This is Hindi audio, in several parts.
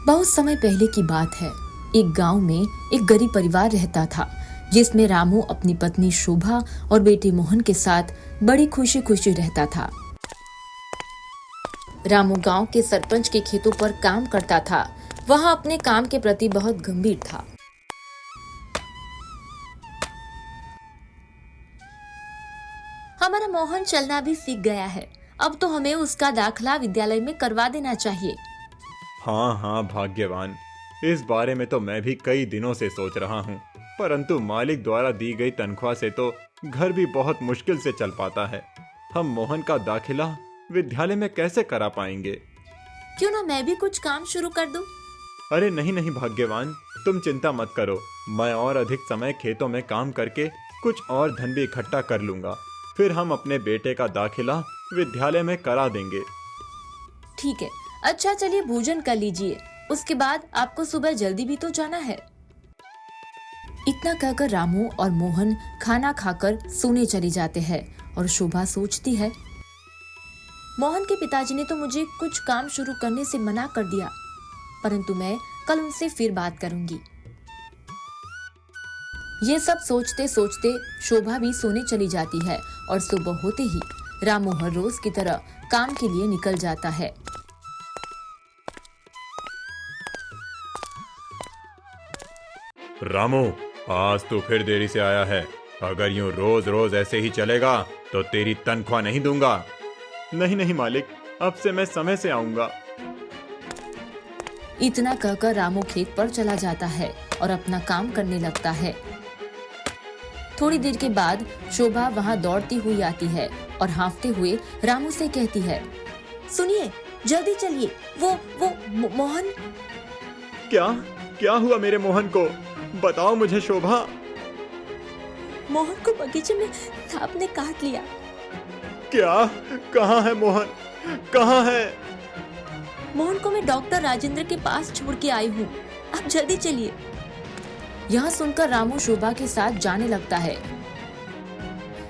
बहुत समय पहले की बात है। एक गांव में एक गरीब परिवार रहता था, जिसमें रामू अपनी पत्नी शोभा और बेटे मोहन के साथ बड़ी खुशी खुशी रहता था। रामू गांव के सरपंच के खेतों पर काम करता था। वह अपने काम के प्रति बहुत गंभीर था। हमारा मोहन चलना भी सीख गया है। अब तो हमें उसका दाखिला विद्यालय में करवा देना चाहिए। हाँ हाँ भाग्यवान, इस बारे में तो मैं भी कई दिनों से सोच रहा हूँ, परंतु मालिक द्वारा दी गई तनख्वाह से तो घर भी बहुत मुश्किल से चल पाता है। हम मोहन का दाखिला विद्यालय में कैसे करा पाएंगे? क्यों ना मैं भी कुछ काम शुरू कर दूं? अरे नहीं नहीं भाग्यवान, तुम चिंता मत करो। मैं और अधिक समय खेतों में काम करके कुछ और धन भी इकट्ठा कर लूंगा। फिर हम अपने बेटे का दाखिला विद्यालय में करा देंगे। ठीक है, अच्छा चलिए भोजन कर लीजिए, उसके बाद आपको सुबह जल्दी भी तो जाना है। इतना कहकर रामू और मोहन खाना खाकर सोने चले जाते हैं और शोभा सोचती है, मोहन के पिताजी ने तो मुझे कुछ काम शुरू करने से मना कर दिया, परंतु मैं कल उनसे फिर बात करूंगी। ये सब सोचते सोचते शोभा भी सोने चली जाती है और सुबह होते ही रामू हर रोज की तरह काम के लिए निकल जाता है। रामू, आज तो फिर देरी से आया है। अगर यूं रोज रोज ऐसे ही चलेगा तो तेरी तनख्वाह नहीं दूंगा। नहीं नहीं मालिक, अब से मैं समय से आऊंगा। इतना कहकर रामू खेत पर चला जाता है और अपना काम करने लगता है। थोड़ी देर के बाद शोभा वहां दौड़ती हुई आती है और हाँफते हुए रामू से कहती है, सुनिए, जल्दी चलिए, वो मोहन। क्या क्या हुआ मेरे मोहन को? बताओ मुझे शोभा। मोहन को बगीचे में सांप ने काट लिया। क्या? कहाँ है मोहन? कहाँ है? मोहन को मैं डॉक्टर राजेंद्र के पास छोड़ के आई हूँ, आप जल्दी चलिए। यह सुनकर रामू शोभा के साथ जाने लगता है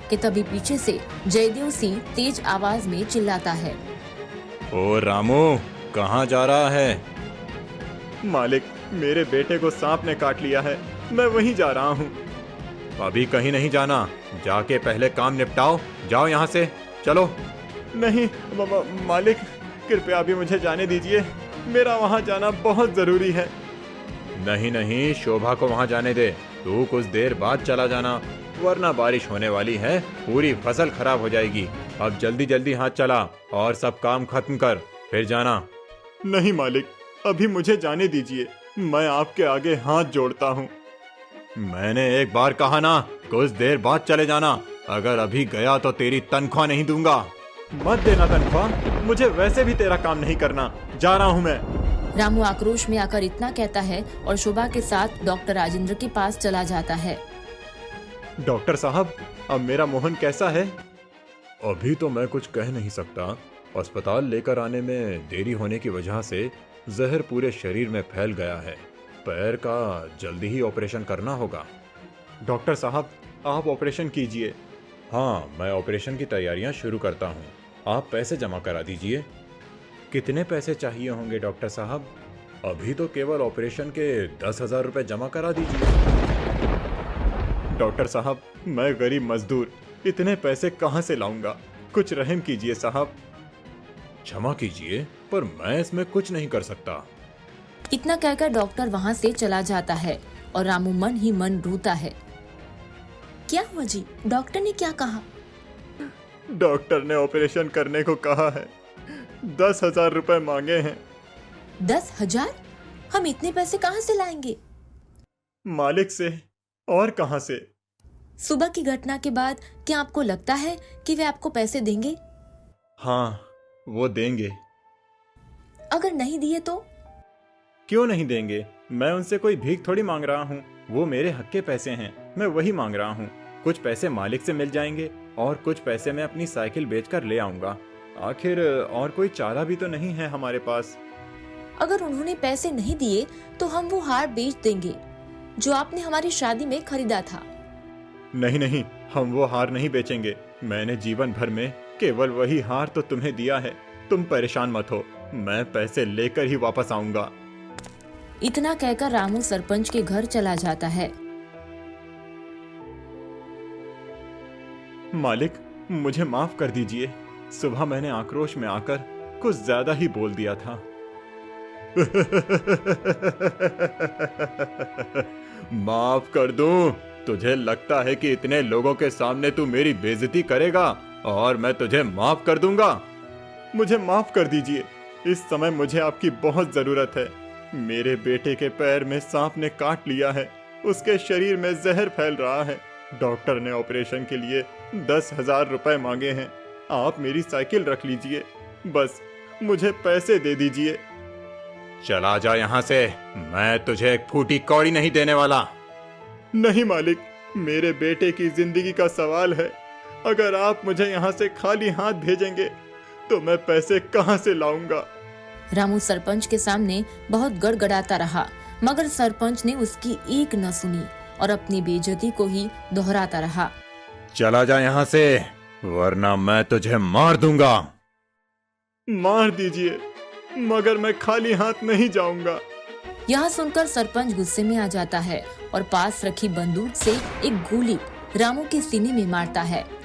कि तभी पीछे से जयदेव सिंह तेज आवाज में चिल्लाता है, ओ रामू, कहाँ जा रहा है? मालिक, मेरे बेटे को सांप ने काट लिया है, मैं वहीं जा रहा हूँ। अभी कहीं नहीं जाना, जाके पहले काम निपटाओ। जाओ यहाँ से, चलो। नहीं मालिक, कृपया अभी मुझे जाने दीजिए, मेरा वहाँ जाना बहुत जरूरी है। नहीं नहीं, शोभा को वहाँ जाने दे। तू कुछ देर बाद चला जाना, वरना बारिश होने वाली है, पूरी फसल खराब हो जाएगी। अब जल्दी जल्दी हाथ चला और सब काम खत्म कर, फिर जाना। नहीं मालिक, अभी मुझे जाने दीजिए, मैं आपके आगे हाथ जोड़ता हूँ। मैंने एक बार कहा ना, कुछ देर बाद चले जाना। अगर अभी गया तो तेरी तनख्वाह नहीं दूंगा। मत देना तनख्वाह, मुझे वैसे भी तेरा काम नहीं करना, जा रहा हूँ मैं। रामू आक्रोश में आकर इतना कहता है और शोभा के साथ डॉक्टर राजेंद्र के पास चला जाता है। डॉक्टर साहब, अब मेरा मोहन कैसा है? अभी तो मैं कुछ कह नहीं सकता। अस्पताल लेकर आने में देरी होने की वजह से जहर पूरे शरीर में फैल गया है। पैर का जल्दी ही ऑपरेशन करना होगा। डॉक्टर साहब, आप ऑपरेशन कीजिए। हाँ, मैं ऑपरेशन की तैयारियां शुरू करता हूँ। आप पैसे जमा करा दीजिए। कितने पैसे चाहिए होंगे डॉक्टर साहब? अभी तो केवल ऑपरेशन के 10,000 रुपए जमा करा दीजिए। डॉक्टर साहब, मैं गरीब मजदूर, इतने पैसे कहाँ से लाऊंगा? कुछ रहम कीजिए साहब। क्षमा कीजिए, पर मैं इसमें कुछ नहीं कर सकता। इतना कहकर डॉक्टर वहाँ से चला जाता है और रामू मन ही मन रोता है। क्या हुआ जी, डॉक्टर ने क्या कहा? डॉक्टर ने ऑपरेशन करने को कहा है, 10,000 रुपए मांगे हैं। 10,000? हम इतने पैसे कहाँ से लाएंगे? मालिक से, और कहाँ से? सुबह की घटना के बाद क्या आपको लगता है कि वे आपको पैसे देंगे? हाँ, वो देंगे। अगर नहीं दिए तो? क्यों नहीं देंगे? मैं उनसे कोई भीख थोड़ी मांग रहा हूँ, वो मेरे हक के पैसे हैं, मैं वही मांग रहा हूँ। कुछ पैसे मालिक से मिल जाएंगे और कुछ पैसे मैं अपनी साइकिल बेचकर ले आऊंगा। आखिर और कोई चारा भी तो नहीं है हमारे पास। अगर उन्होंने पैसे नहीं दिए तो हम वो हार बेच देंगे। जो आपने हमारी शादी में खरीदा था। नहीं नहीं, हम वो हार नहीं बेचेंगे। मैंने जीवन भर में केवल वही हार तो तुम्हें दिया है। तुम परेशान मत हो, मैं पैसे लेकर ही वापस आऊंगा। इतना कहकर रामू सरपंच के घर चला जाता है। मालिक, मुझे माफ कर दीजिए। सुबह मैंने आक्रोश में आकर कुछ ज्यादा ही बोल दिया था। माफ कर दूं? तुझे लगता है कि इतने लोगों के सामने तू मेरी बेइज्जती करेगा और मैं तुझे माफ कर दूंगा? मुझे माफ कर दीजिए। इस समय मुझे आपकी बहुत जरूरत है। मेरे बेटे के पैर में सांप ने काट लिया है। उसके शरीर में जहर फैल रहा है। डॉक्टर ने ऑपरेशन के लिए 10,000 रुपए मांगे हैं। आप मेरी साइकिल रख लीजिए, बस मुझे पैसे दे दीजिए। चला जा यहाँ से, मैं तुझे एक फूटी कौड़ी नहीं देने वाला। नहीं मालिक, मेरे बेटे की जिंदगी का सवाल है। अगर आप मुझे यहाँ से खाली हाथ भेजेंगे तो मैं पैसे कहाँ से लाऊंगा? रामू सरपंच के सामने बहुत गड़गड़ाता रहा, मगर सरपंच ने उसकी एक न सुनी और अपनी बेइज्जती को ही दोहराता रहा। चला जा यहाँ से, वरना मैं तुझे मार दूंगा। मार दीजिए, मगर मैं खाली हाथ नहीं जाऊंगा। यह सुनकर सरपंच गुस्से में आ जाता है और पास रखी बंदूक से एक गोली रामू के सीने में मारता है।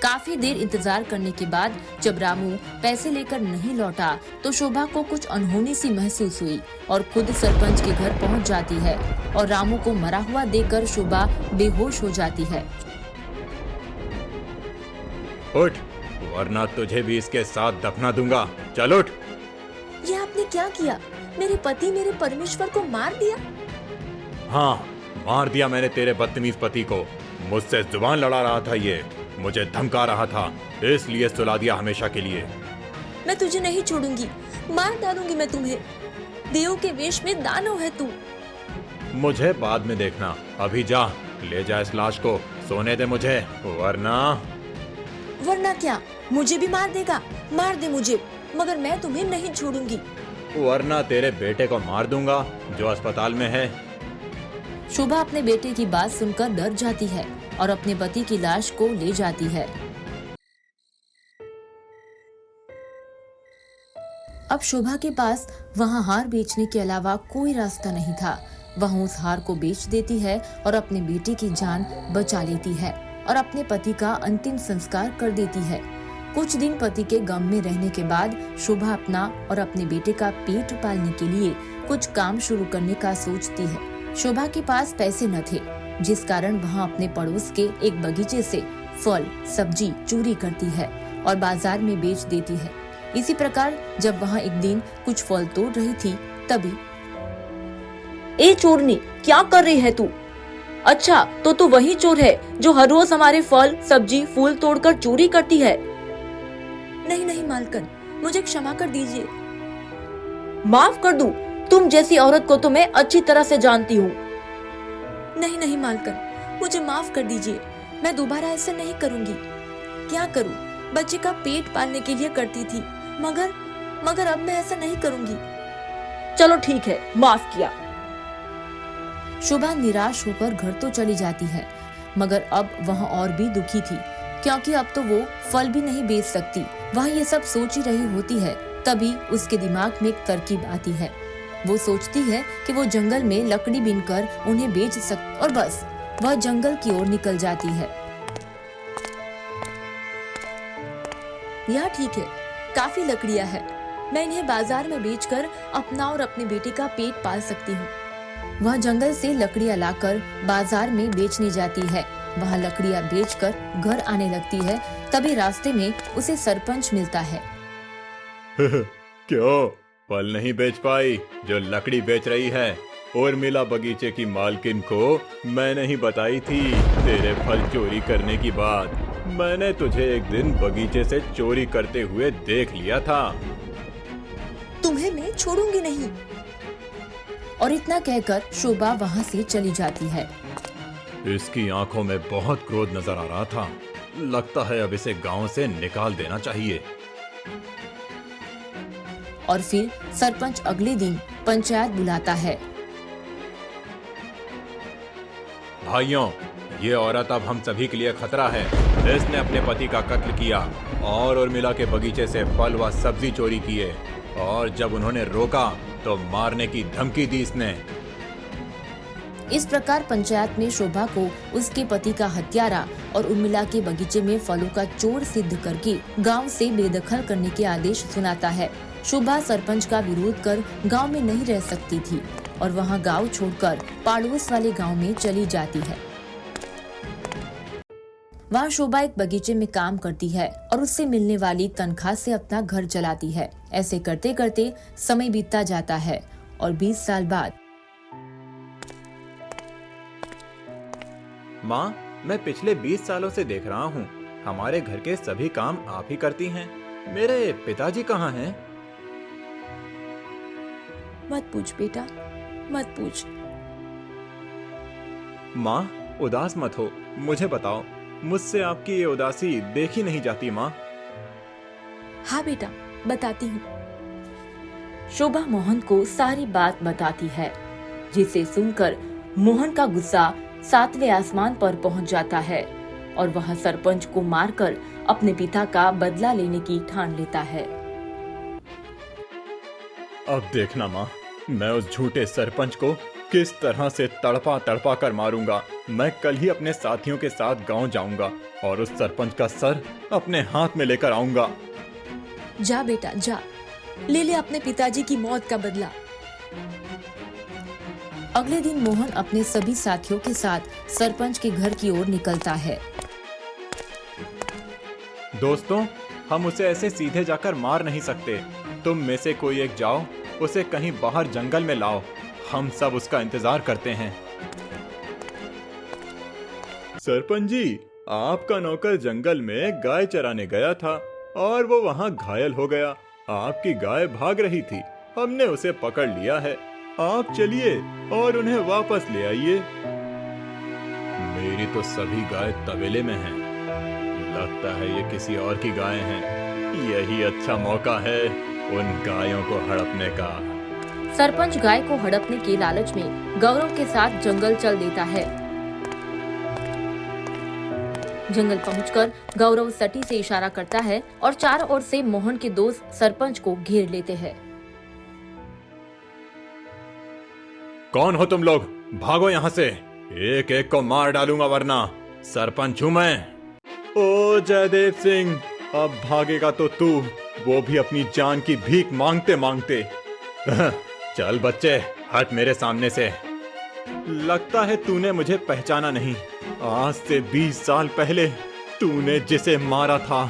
काफी देर इंतजार करने के बाद जब रामू पैसे लेकर नहीं लौटा तो शोभा को कुछ अनहोनी सी महसूस हुई और खुद सरपंच के घर पहुंच जाती है और रामू को मरा हुआ देखकर शोभा बेहोश हो जाती है। उठ, वरना तुझे भी इसके साथ दफना दूंगा। चल उठ। ये आपने क्या किया? मेरे पति, मेरे परमेश्वर को मार दिया? हाँ, मार दिया मैंने तेरे बदतमीज पति को। मुझसे जुबान लड़ा रहा था, ये मुझे धमका रहा था, इसलिए सुला दिया हमेशा के लिए। मैं तुझे नहीं छोड़ूंगी, मार डालूंगी मैं तुम्हें। देव के वेश में दानव है तू। मुझे बाद में देखना, अभी जा, ले जा इस लाश को, सोने दे मुझे, वरना क्या? मुझे भी मार देगा? मार दे मुझे, मगर मैं तुम्हें नहीं छोड़ूंगी। वरना तेरे बेटे को मार दूंगा जो अस्पताल में है। शोभा अपने बेटे की बात सुनकर डर जाती है और अपने पति की लाश को ले जाती है। अब शोभा के पास वहाँ हार बेचने के अलावा कोई रास्ता नहीं था। वह उस हार को बेच देती है और अपने बेटे की जान बचा लेती है और अपने पति का अंतिम संस्कार कर देती है। कुछ दिन पति के गम में रहने के बाद शोभा अपना और अपने बेटे का पेट पालने के लिए कुछ काम शुरू करने का सोचती है। शोभा के पास पैसे न थे, जिस कारण वह अपने पड़ोस के एक बगीचे से फल सब्जी चोरी करती है और बाजार में बेच देती है। इसी प्रकार जब वह एक दिन कुछ फल तोड़ रही थी, तभी ए चोरनी, क्या कर रही है तू? अच्छा, तो तू वही चोर है जो हर रोज हमारे फल सब्जी फूल तोड़कर चोरी करती है। नहीं नहीं मालकन, मुझे क्षमा कर दीजिए। माफ कर दूं? तुम जैसी औरत को तो मैं अच्छी तरह से जानती हूँ। नहीं नहीं मालकन, मुझे माफ कर दीजिए। मैं दोबारा ऐसा नहीं करूँगी। क्या करूँ? बच्चे का पेट पालने के लिए करती थी, मगर अब मैं ऐसा नहीं करूँगी। चलो ठीक है, माफ किया। शोभा निराश होकर घर तो चली जाती है, मगर अब वह और भी दुखी थी, क्योंकि अब तो वो फल भी नहीं बेच सकती। वह ये सब सोच ही रही होती है, तभी उसके दिमाग में एक तरकीब आती है। वो सोचती है कि वो जंगल में लकड़ी बीनकर उन्हें बेच सकती, और बस वह जंगल की ओर निकल जाती है। यह ठीक है, काफी लकड़ियां हैं। मैं इन्हें बाजार में बेचकर अपना और अपने बेटे का पेट पाल सकती हूँ। वह जंगल से लकड़ियां लाकर बाजार में बेचने जाती है। वह लकड़ियां बेचकर घर आने लगती है, तभी रास्ते में उसे सरपंच मिलता है। क्यों फल नहीं बेच पाई जो लकड़ी बेच रही है? उर्मिला बगीचे की मालकिन को मैंने ही बताई थी तेरे फल चोरी करने की बात। मैंने तुझे एक दिन बगीचे से चोरी करते हुए देख लिया था। तुम्हें मैं छोड़ूंगी नहीं। और इतना कहकर शोभा वहाँ से चली जाती है। इसकी आंखों में बहुत क्रोध नजर आ रहा था। लगता है अब इसे गांव से निकाल देना चाहिए। और फिर सरपंच अगले दिन पंचायत बुलाता है। भाइयों, ये औरत अब हम सभी के लिए खतरा है। इसने अपने पति का कत्ल किया और उर्मिला के बगीचे से फल व सब्जी चोरी किए, और जब उन्होंने रोका तो मारने की धमकी दी इसने। इस प्रकार पंचायत में शोभा को उसके पति का हत्यारा और उर्मिला के बगीचे में फलों का चोर सिद्ध करके गांव से बेदखल करने के आदेश सुनाता है। शोभा सरपंच का विरोध कर गांव में नहीं रह सकती थी और वहां गांव छोड़कर पड़ोस वाले गांव में चली जाती है। वहाँ शोभा एक बगीचे में काम करती है और उससे मिलने वाली तनख्वाह से अपना घर चलाती है। ऐसे करते करते समय बीतता जाता है और 20 साल बाद माँ, मैं पिछले 20 सालों से देख रहा हूँ हमारे घर के सभी काम आप ही करती हैं। मेरे पिताजी कहाँ हैं? मत पूछ बेटा, मत पूछ। माँ, उदास मत हो, मुझे बताओ, मुझसे आपकी ये उदासी देखी नहीं जाती माँ। हाँ बेटा, बताती हूँ। शोभा मोहन को सारी बात बताती है, जिसे सुनकर मोहन का गुस्सा 7वें आसमान पर पहुंच जाता है और वह सरपंच को मारकर अपने पिता का बदला लेने की ठान लेता है। अब देखना माँ, मैं उस झूठे सरपंच को किस तरह से तड़पा तड़पा कर मारूंगा। मैं कल ही अपने साथियों के साथ गांव जाऊंगा और उस सरपंच का सर अपने हाथ में लेकर आऊंगा। जा बेटा जा, ले ले अपने पिताजी की मौत का बदला। अगले दिन मोहन अपने सभी साथियों के साथ सरपंच के घर की ओर निकलता है। दोस्तों, हम उसे ऐसे सीधे जाकर मार नहीं सकते। तुम में से कोई एक जाओ, उसे कहीं बाहर जंगल में लाओ। हम सब उसका इंतजार करते हैं। सरपंच जी, आपका नौकर जंगल में गाय चराने गया था और वो वहाँ घायल हो गया। आपकी गाय भाग रही थी, हमने उसे पकड़ लिया है। आप चलिए और उन्हें वापस ले आइए। मेरी तो सभी गाय तबेले में हैं। लगता है ये किसी और की गाय हैं। यही अच्छा मौका है उन गायों को हड़पने का। सरपंच गाय को हड़पने के लालच में गौरव के साथ जंगल चल देता है। जंगल पहुंचकर गौरव सटी से इशारा करता है और चारों ओर से मोहन के दोस्त सरपंच को घेर लेते हैं। कौन हो तुम लोग? भागो यहाँ से, एक एक को मार डालूंगा वरना सरपंच हूँ मैं। ओ जयदेव सिंह, अब भागेगा तो तू, वो भी अपनी जान की भीख मांगते मांगते। चल बच्चे, हट मेरे सामने से। लगता है तूने मुझे पहचाना नहीं। आज से 20 साल पहले तूने जिसे मारा था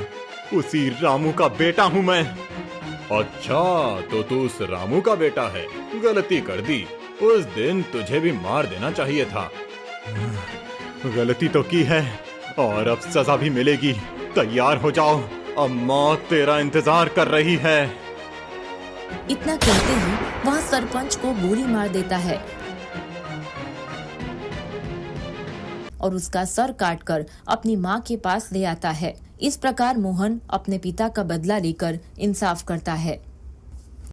उसी रामू का बेटा हूँ मैं। अच्छा, तो तू उस रामू का बेटा है। गलती कर दी, उस दिन तुझे भी मार देना चाहिए था। गलती तो की है और अब सजा भी मिलेगी। तैयार हो जाओ, अब मौत तेरा इंतजार कर रही है। इतना कहते ही वह सरपंच को गोली मार देता है और उसका सर काटकर अपनी माँ के पास ले आता है। इस प्रकार मोहन अपने पिता का बदला लेकर इंसाफ करता है।